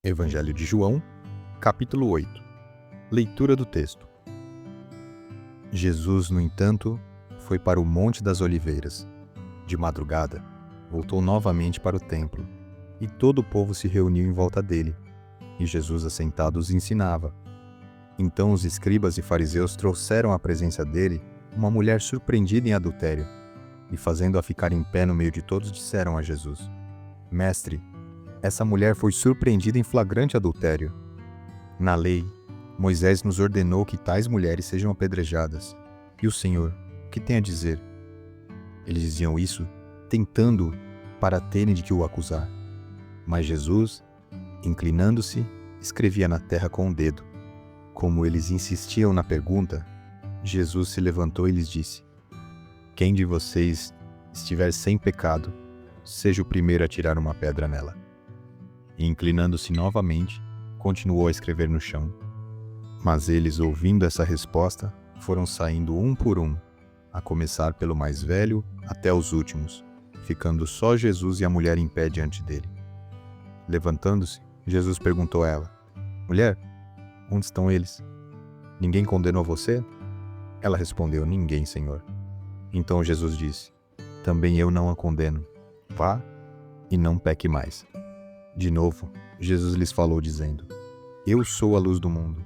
Evangelho de João, capítulo 8. Leitura do texto. Jesus, no entanto, foi para o Monte das Oliveiras. De madrugada, voltou novamente para o templo, e todo o povo se reuniu em volta dele, e Jesus assentado os ensinava. Então os escribas e fariseus trouxeram à presença dele uma mulher surpreendida em adultério, e fazendo-a ficar em pé no meio de todos, disseram a Jesus: Mestre, essa mulher foi surpreendida em flagrante adultério. Na lei, Moisés nos ordenou que tais mulheres sejam apedrejadas. E o Senhor, o que tem a dizer? Eles diziam isso, tentando para terem de que o acusar. Mas Jesus, inclinando-se, escrevia na terra com o dedo. Como eles insistiam na pergunta, Jesus se levantou e lhes disse: Quem de vocês estiver sem pecado, seja o primeiro a tirar uma pedra nela. E inclinando-se novamente, continuou a escrever no chão. Mas eles, ouvindo essa resposta, foram saindo um por um, a começar pelo mais velho até os últimos, ficando só Jesus e a mulher em pé diante dele. Levantando-se, Jesus perguntou a ela: Mulher, onde estão eles? Ninguém condenou você? Ela respondeu: Ninguém, Senhor. Então Jesus disse: Também eu não a condeno. Vá e não peque mais. De novo, Jesus lhes falou dizendo: Eu sou a luz do mundo.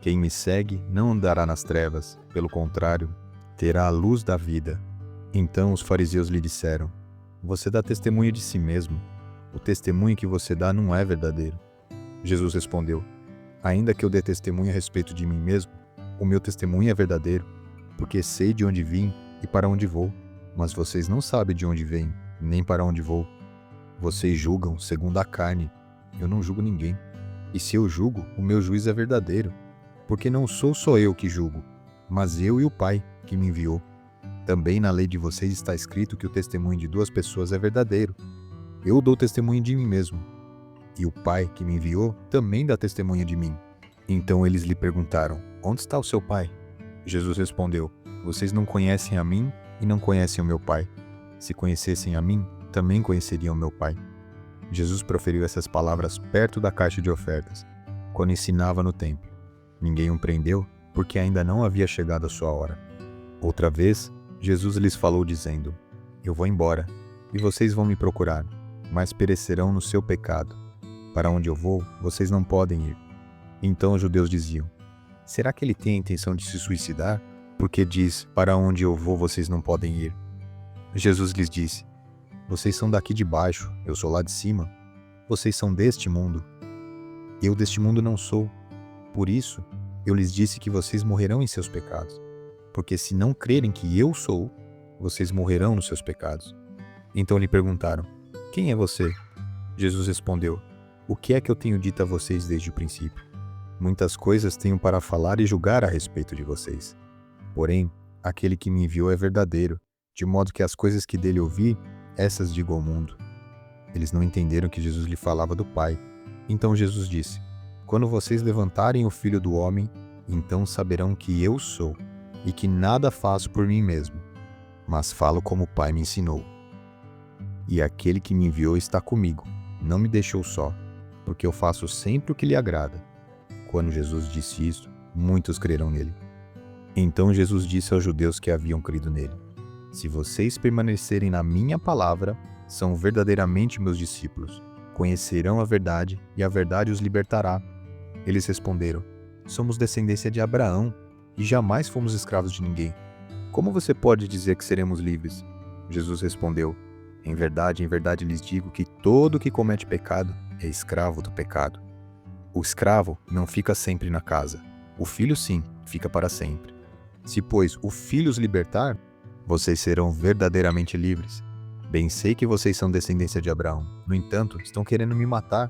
Quem me segue não andará nas trevas, pelo contrário, terá a luz da vida. Então os fariseus lhe disseram: Você dá testemunho de si mesmo. O testemunho que você dá não é verdadeiro. Jesus respondeu: Ainda que eu dê testemunho a respeito de mim mesmo, o meu testemunho é verdadeiro, porque sei de onde vim e para onde vou, mas vocês não sabem de onde venho, nem para onde vou. Vocês julgam segundo a carne, eu não julgo ninguém. E se eu julgo, o meu juízo é verdadeiro, porque não sou só eu que julgo, mas eu e o Pai que me enviou. Também na lei de vocês está escrito que o testemunho de duas pessoas é verdadeiro. Eu dou testemunho de mim mesmo, e o Pai que me enviou também dá testemunho de mim. Então eles lhe perguntaram: Onde está o seu Pai? Jesus respondeu: Vocês não conhecem a mim e não conhecem o meu Pai. Se conhecessem a mim, também conheceriam meu Pai. Jesus proferiu essas palavras perto da caixa de ofertas, quando ensinava no templo. Ninguém o prendeu, porque ainda não havia chegado a sua hora. Outra vez, Jesus lhes falou dizendo: Eu vou embora, e vocês vão me procurar, mas perecerão no seu pecado. Para onde eu vou, vocês não podem ir. Então os judeus diziam: Será que ele tem a intenção de se suicidar? Porque diz: Para onde eu vou, vocês não podem ir. Jesus lhes disse: Vocês são daqui de baixo, eu sou lá de cima. Vocês são deste mundo. Eu deste mundo não sou. Por isso, eu lhes disse que vocês morrerão em seus pecados. Porque se não crerem que eu sou, vocês morrerão nos seus pecados. Então lhe perguntaram: Quem é você? Jesus respondeu: O que é que eu tenho dito a vocês desde o princípio? Muitas coisas tenho para falar e julgar a respeito de vocês. Porém, aquele que me enviou é verdadeiro, de modo que as coisas que dele ouvi, essas digo ao mundo. Eles não entenderam que Jesus lhe falava do Pai. Então Jesus disse: Quando vocês levantarem o Filho do Homem, então saberão que eu sou, e que nada faço por mim mesmo, mas falo como o Pai me ensinou. E aquele que me enviou está comigo, não me deixou só, porque eu faço sempre o que lhe agrada. Quando Jesus disse isso, muitos creram nele. Então Jesus disse aos judeus que haviam crido nele: Se vocês permanecerem na minha palavra, são verdadeiramente meus discípulos. Conhecerão a verdade, e a verdade os libertará. Eles responderam: Somos descendência de Abraão, e jamais fomos escravos de ninguém. Como você pode dizer que seremos livres? Jesus respondeu: em verdade lhes digo que todo que comete pecado é escravo do pecado. O escravo não fica sempre na casa. O filho, sim, fica para sempre. Se, pois, o filho os libertar, vocês serão verdadeiramente livres. Bem sei que vocês são descendência de Abraão. No entanto, estão querendo me matar,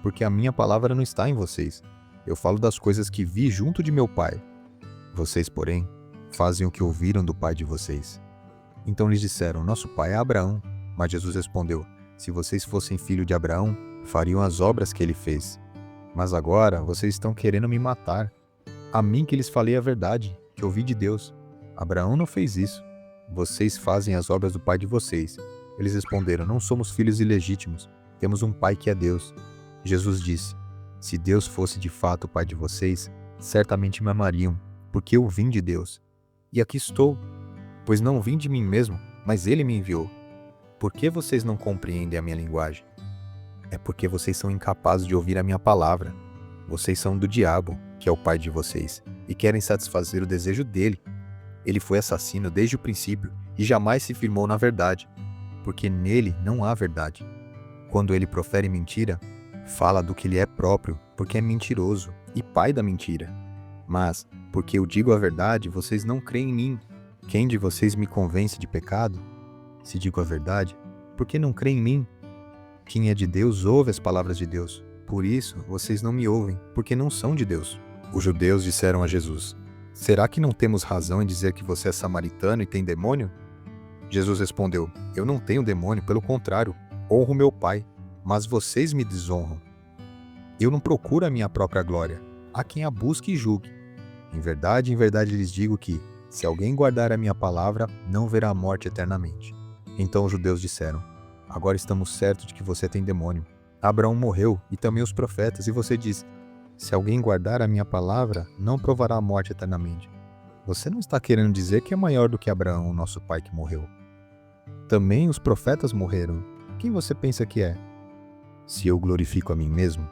porque a minha palavra não está em vocês. Eu falo das coisas que vi junto de meu pai. Vocês, porém, fazem o que ouviram do pai de vocês. Então lhes disseram: Nosso pai é Abraão. Mas Jesus respondeu: Se vocês fossem filho de Abraão, fariam as obras que ele fez. Mas agora vocês estão querendo me matar. A mim que lhes falei a verdade, que ouvi de Deus. Abraão não fez isso. Vocês fazem as obras do pai de vocês. Eles responderam: Não somos filhos ilegítimos. Temos um pai que é Deus. Jesus disse: Se Deus fosse de fato o pai de vocês, certamente me amariam, porque eu vim de Deus. E aqui estou, pois não vim de mim mesmo, mas Ele me enviou. Por que vocês não compreendem a minha linguagem? É porque vocês são incapazes de ouvir a minha palavra. Vocês são do diabo, que é o pai de vocês, e querem satisfazer o desejo dele. Ele foi assassino desde o princípio e jamais se firmou na verdade, porque nele não há verdade. Quando ele profere mentira, fala do que lhe é próprio, porque é mentiroso e pai da mentira. Mas, porque eu digo a verdade, vocês não creem em mim. Quem de vocês me convence de pecado? Se digo a verdade, por que não creem em mim? Quem é de Deus ouve as palavras de Deus. Por isso, vocês não me ouvem, porque não são de Deus. Os judeus disseram a Jesus: será que não temos razão em dizer que você é samaritano e tem demônio? Jesus respondeu: eu não tenho demônio, pelo contrário, honro meu Pai, mas vocês me desonram. Eu não procuro a minha própria glória. Há quem a busque e julgue. Em verdade lhes digo que, se alguém guardar a minha palavra, não verá a morte eternamente. Então os judeus disseram: agora estamos certos de que você tem demônio. Abraão morreu e também os profetas, e você diz: se alguém guardar a minha palavra, não provará a morte eternamente. Você não está querendo dizer que é maior do que Abraão, nosso pai que morreu? Também os profetas morreram. Quem você pensa que é? Se eu glorifico a mim mesmo,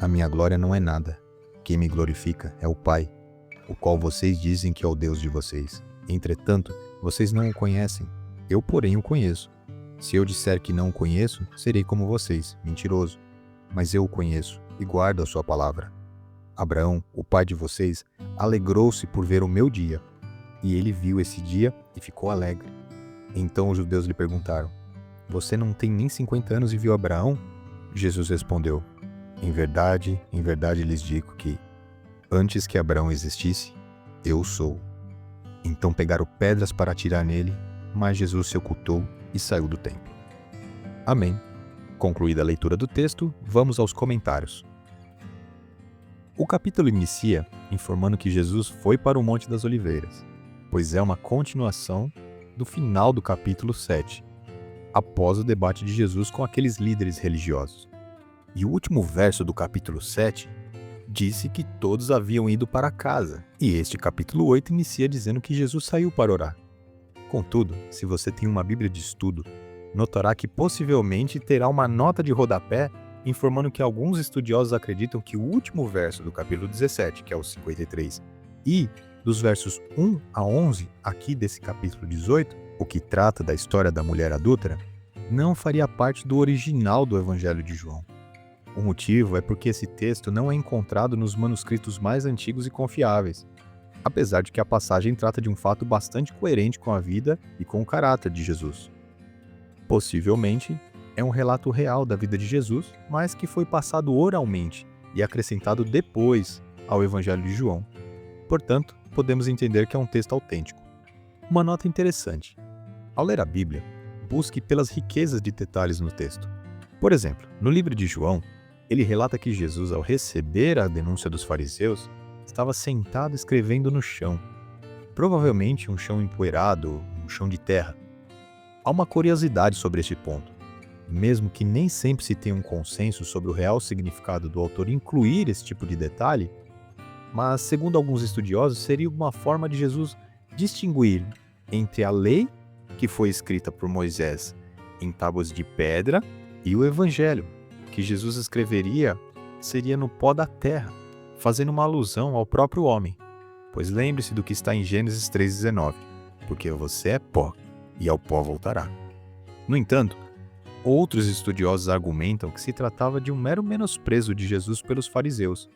a minha glória não é nada. Quem me glorifica é o Pai, o qual vocês dizem que é o Deus de vocês. Entretanto, vocês não o conhecem. Eu, porém, o conheço. Se eu disser que não o conheço, serei como vocês, mentiroso. Mas eu o conheço e guardo a sua palavra. Abraão, o pai de vocês, alegrou-se por ver o meu dia. E ele viu esse dia e ficou alegre. Então os judeus lhe perguntaram: você não tem nem 50 anos e viu Abraão? Jesus respondeu: em verdade lhes digo que, antes que Abraão existisse, eu sou. Então pegaram pedras para atirar nele, mas Jesus se ocultou e saiu do templo. Amém. Concluída a leitura do texto, vamos aos comentários. O capítulo inicia informando que Jesus foi para o Monte das Oliveiras, pois é uma continuação do final do capítulo 7, após o debate de Jesus com aqueles líderes religiosos. E o último verso do capítulo 7 disse que todos haviam ido para casa, e este capítulo 8 inicia dizendo que Jesus saiu para orar. Contudo, se você tem uma Bíblia de estudo, notará que possivelmente terá uma nota de rodapé informando que alguns estudiosos acreditam que o último verso do capítulo 17, que é o 53, e dos versos 1 a 11, aqui desse capítulo 18, o que trata da história da mulher adúltera, não faria parte do original do Evangelho de João. O motivo é porque esse texto não é encontrado nos manuscritos mais antigos e confiáveis, apesar de que a passagem trata de um fato bastante coerente com a vida e com o caráter de Jesus. Possivelmente, é um relato real da vida de Jesus, mas que foi passado oralmente e acrescentado depois ao Evangelho de João. Portanto, podemos entender que é um texto autêntico. Uma nota interessante: ao ler a Bíblia, busque pelas riquezas de detalhes no texto. Por exemplo, no livro de João, ele relata que Jesus, ao receber a denúncia dos fariseus, estava sentado escrevendo no chão, provavelmente um chão empoeirado, um chão de terra. Há uma curiosidade sobre este ponto. Mesmo que nem sempre se tenha um consenso sobre o real significado do autor incluir esse tipo de detalhe, mas, segundo alguns estudiosos, seria uma forma de Jesus distinguir entre a lei, que foi escrita por Moisés em tábuas de pedra, e o Evangelho, que Jesus escreveria seria no pó da terra, fazendo uma alusão ao próprio homem. Pois lembre-se do que está em Gênesis 3,19, porque você é pó, e ao pó voltará. No entanto, outros estudiosos argumentam que se tratava de um mero menosprezo de Jesus pelos fariseus,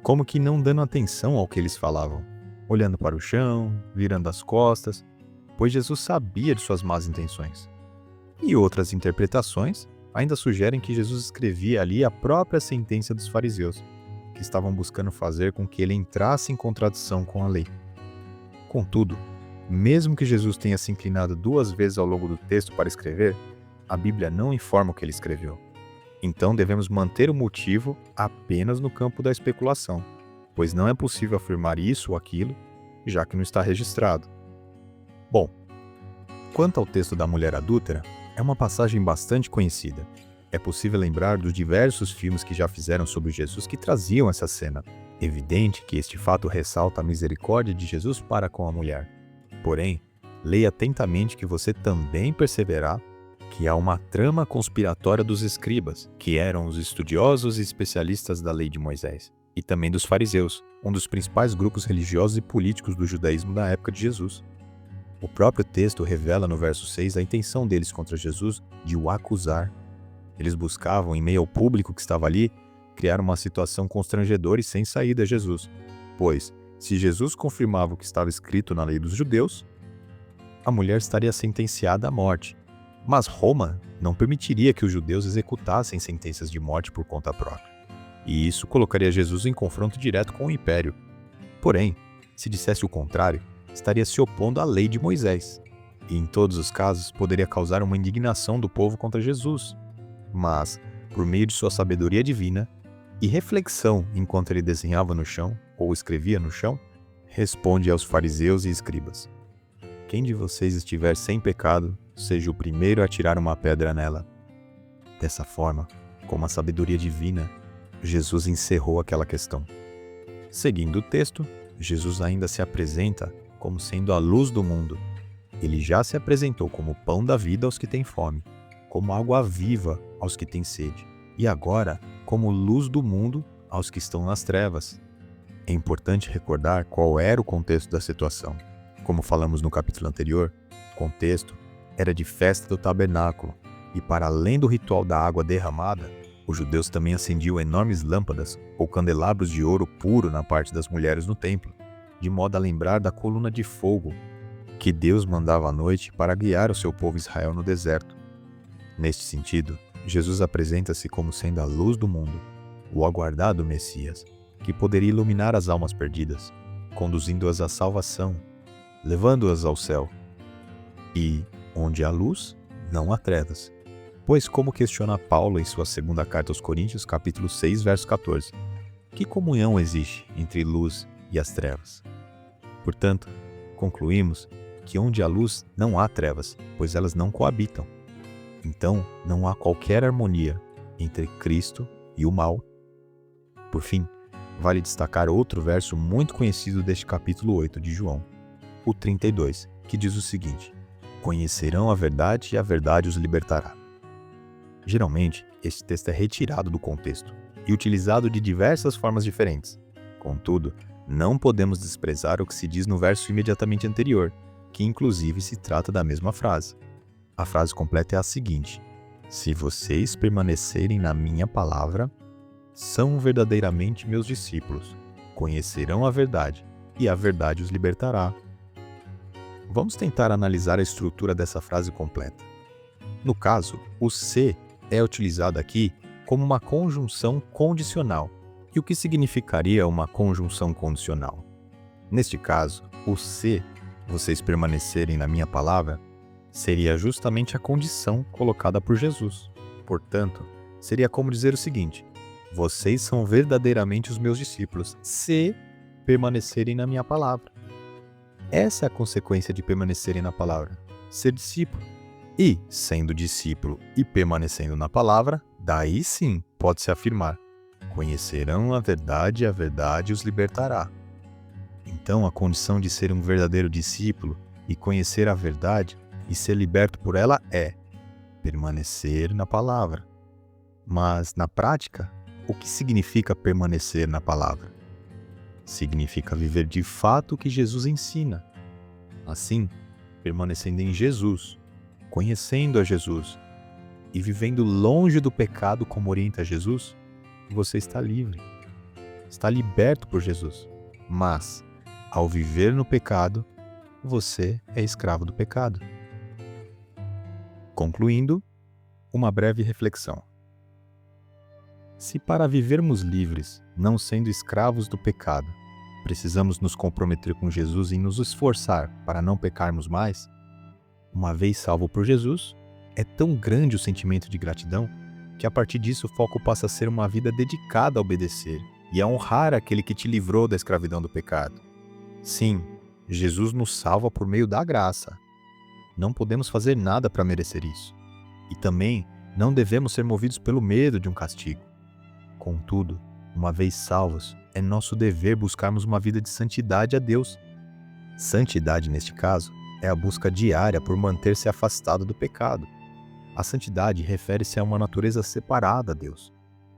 como que não dando atenção ao que eles falavam, olhando para o chão, virando as costas, pois Jesus sabia de suas más intenções. E outras interpretações ainda sugerem que Jesus escrevia ali a própria sentença dos fariseus, que estavam buscando fazer com que ele entrasse em contradição com a lei. Contudo, mesmo que Jesus tenha se inclinado 2 vezes ao longo do texto para escrever, a Bíblia não informa o que ele escreveu. Então devemos manter o motivo apenas no campo da especulação, pois não é possível afirmar isso ou aquilo, já que não está registrado. Bom, quanto ao texto da mulher adúltera, é uma passagem bastante conhecida. É possível lembrar dos diversos filmes que já fizeram sobre Jesus que traziam essa cena. Evidente que este fato ressalta a misericórdia de Jesus para com a mulher. Porém, leia atentamente que você também perceberá que há uma trama conspiratória dos escribas, que eram os estudiosos e especialistas da lei de Moisés, e também dos fariseus, um dos principais grupos religiosos e políticos do judaísmo da época de Jesus. O próprio texto revela no verso 6 a intenção deles contra Jesus de o acusar. Eles buscavam, em meio ao público que estava ali, criar uma situação constrangedora e sem saída a Jesus, pois, se Jesus confirmava o que estava escrito na lei dos judeus, a mulher estaria sentenciada à morte. Mas Roma não permitiria que os judeus executassem sentenças de morte por conta própria. E isso colocaria Jesus em confronto direto com o império. Porém, se dissesse o contrário, estaria se opondo à lei de Moisés. E em todos os casos poderia causar uma indignação do povo contra Jesus. Mas, por meio de sua sabedoria divina e reflexão enquanto ele desenhava no chão ou escrevia no chão, responde aos fariseus e escribas: quem de vocês estiver sem pecado, seja o primeiro a tirar uma pedra nela. Dessa forma, com uma sabedoria divina, Jesus encerrou aquela questão. Seguindo o texto, Jesus ainda se apresenta como sendo a luz do mundo. Ele já se apresentou como pão da vida aos que têm fome, como água viva aos que têm sede, e agora como luz do mundo aos que estão nas trevas. É importante recordar qual era o contexto da situação. Como falamos no capítulo anterior, o contexto era de festa do tabernáculo, e para além do ritual da água derramada, os judeus também acendiam enormes lâmpadas ou candelabros de ouro puro na parte das mulheres no templo, de modo a lembrar da coluna de fogo que Deus mandava à noite para guiar o seu povo Israel no deserto. Neste sentido, Jesus apresenta-se como sendo a luz do mundo, o aguardado Messias, que poderia iluminar as almas perdidas, conduzindo-as à salvação, levando-as ao céu. E, onde há luz, não há trevas. Pois, como questiona Paulo em sua segunda carta aos Coríntios, capítulo 6, verso 14, que comunhão existe entre luz e as trevas? Portanto, concluímos que onde há luz não há trevas, pois elas não coabitam. Então, não há qualquer harmonia entre Cristo e o mal. Por fim, vale destacar outro verso muito conhecido deste capítulo 8 de João, o 32, que diz o seguinte: conhecerão a verdade e a verdade os libertará. Geralmente, este texto é retirado do contexto e utilizado de diversas formas diferentes. Contudo, não podemos desprezar o que se diz no verso imediatamente anterior, que inclusive se trata da mesma frase. A frase completa é a seguinte: se vocês permanecerem na minha palavra, são verdadeiramente meus discípulos, conhecerão a verdade, e a verdade os libertará. Vamos tentar analisar a estrutura dessa frase completa. No caso, o se é utilizado aqui como uma conjunção condicional. E o que significaria uma conjunção condicional? Neste caso, o se, vocês permanecerem na minha palavra, seria justamente a condição colocada por Jesus. Portanto, seria como dizer o seguinte: vocês são verdadeiramente os meus discípulos, se permanecerem na minha palavra. Essa é a consequência de permanecerem na palavra, ser discípulo. E, sendo discípulo e permanecendo na palavra, daí sim pode-se afirmar: conhecerão a verdade e a verdade os libertará. Então, a condição de ser um verdadeiro discípulo e conhecer a verdade e ser liberto por ela é permanecer na palavra. Mas, na prática, o que significa permanecer na palavra? Significa viver de fato o que Jesus ensina. Assim, permanecendo em Jesus, conhecendo a Jesus e vivendo longe do pecado como orienta Jesus, você está livre, está liberto por Jesus. Mas, ao viver no pecado, você é escravo do pecado. Concluindo, uma breve reflexão. Se para vivermos livres, não sendo escravos do pecado, precisamos nos comprometer com Jesus e nos esforçar para não pecarmos mais, uma vez salvo por Jesus, é tão grande o sentimento de gratidão que a partir disso o foco passa a ser uma vida dedicada a obedecer e a honrar aquele que te livrou da escravidão do pecado. Sim, Jesus nos salva por meio da graça. Não podemos fazer nada para merecer isso. E também Não devemos ser movidos pelo medo de um castigo. Contudo, uma vez salvos, é nosso dever buscarmos uma vida de santidade a Deus. Santidade, neste caso, é a busca diária por manter-se afastado do pecado. A santidade refere-se a uma natureza separada a Deus.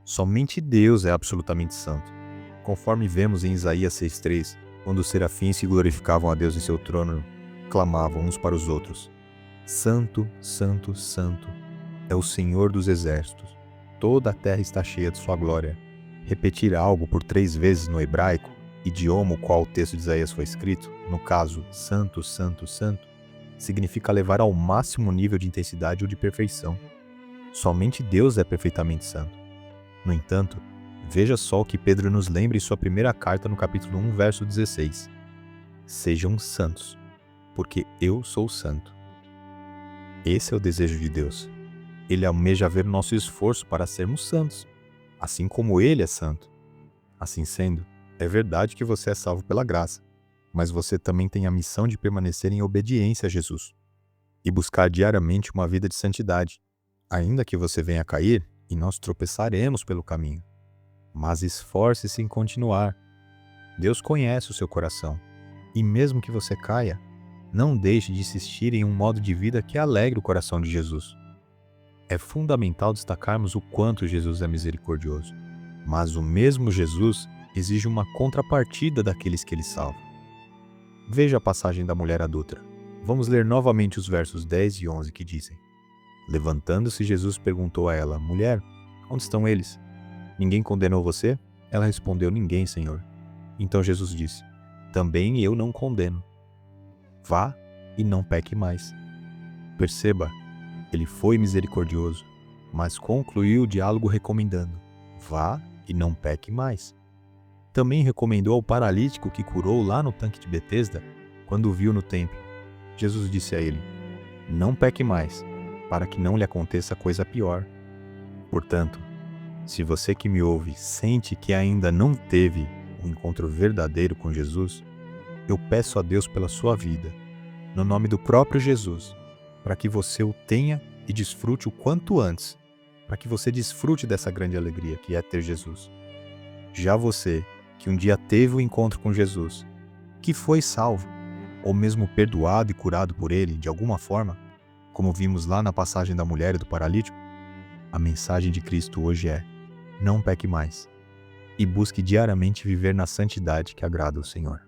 Somente Deus é absolutamente santo. Conforme vemos em Isaías 6,3, quando os serafins que glorificavam a Deus em seu trono clamavam uns para os outros: Santo, Santo, Santo é o Senhor dos exércitos. Toda a terra está cheia de sua glória. Repetir algo por 3 vezes no hebraico, idioma o qual o texto de Isaías foi escrito, no caso, Santo, Santo, Santo, significa levar ao máximo nível de intensidade ou de perfeição. Somente Deus é perfeitamente santo. No entanto, veja só o que Pedro nos lembra em sua primeira carta no capítulo 1, verso 16. Sejam santos, porque eu sou santo. Esse é o desejo de Deus. Ele almeja ver nosso esforço para sermos santos, assim como Ele é santo. Assim sendo, é verdade que você é salvo pela graça, mas você também tem a missão de permanecer em obediência a Jesus e buscar diariamente uma vida de santidade, ainda que você venha a cair e nós tropeçaremos pelo caminho. Mas esforce-se em continuar. Deus conhece o seu coração, e mesmo que você caia, não deixe de insistir em um modo de vida que alegre o coração de Jesus. É fundamental destacarmos o quanto Jesus é misericordioso, mas o mesmo Jesus exige uma contrapartida daqueles que Ele salva. Veja a passagem da mulher adúltera. Vamos ler novamente os versos 10 e 11 que dizem: Levantando-se, Jesus perguntou a ela: Mulher, onde estão eles? Ninguém condenou você? Ela respondeu: Ninguém, Senhor. Então Jesus disse: Também eu não condeno. Vá e não peque mais. Perceba, ele foi misericordioso, mas concluiu o diálogo recomendando: Vá e não peque mais. Também recomendou ao paralítico que curou lá no tanque de Betesda, quando o viu no templo. Jesus disse a ele: Não peque mais, para que não lhe aconteça coisa pior. Portanto, se você que me ouve sente que ainda não teve um encontro verdadeiro com Jesus, eu peço a Deus pela sua vida, no nome do próprio Jesus, para que você o tenha e desfrute o quanto antes, para que você desfrute dessa grande alegria que é ter Jesus. Já você, que um dia teve o encontro com Jesus, que foi salvo, ou mesmo perdoado e curado por Ele de alguma forma, como vimos lá na passagem da mulher e do paralítico, a mensagem de Cristo hoje é: não peque mais, e busque diariamente viver na santidade que agrada ao Senhor.